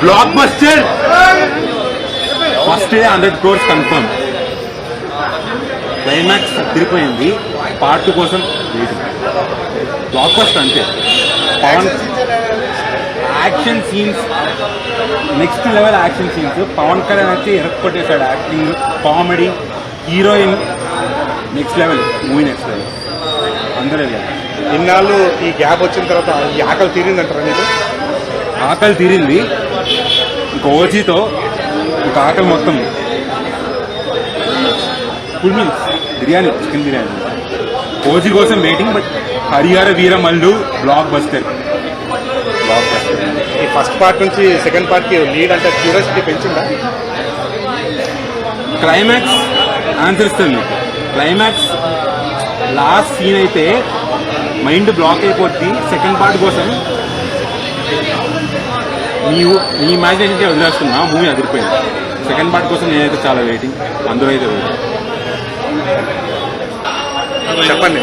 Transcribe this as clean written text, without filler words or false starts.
Block buster first 100 crores confirm. Climax తిరిగిపోయింది. Part 2 కోసం waiting. Blockbuster అంతే. Pawan action scenes next level action scenes. Pawan Kalyan వచ్చి ఎరక్కొట్టేశాడు. Acting, comedy, heroine next level. Movie next level. అందరూ ఇన్నాళ్ళు ఈ గ్యాప్ వచ్చిన తర్వాత ఈ ఆకలి తీరిందంటారా మీరు? ఆకలి తీరింది. ఇంక ఓజీతో ఇంక ఆకలి మొత్తం full meals. Biryani, chicken biryani. OG కోసం waiting. But Harihara Veeramallu blockbuster. ఈ ఫస్ట్ పార్ట్ నుంచి సెకండ్ పార్ట్కి లీడ్ అంటే క్యూరియాసిటీ పెంచిందా? క్లైమాక్స్ ఆన్సర్ ఇస్తుంది మీకు. క్లైమాక్స్ లాస్ట్ సీన్ అయితే మైండ్ బ్లాక్ అయిపోద్ది. సెకండ్ పార్ట్ కోసం మీ ఇమాజినేషన్కి వదిలేస్తున్నా. మూవీ అదిరిపోయింది. సెకండ్ పార్ట్ కోసం నేనైతే చాలా వెయిటింగ్. అందరూ అయితే వెయిటింగ్. చెప్పండి.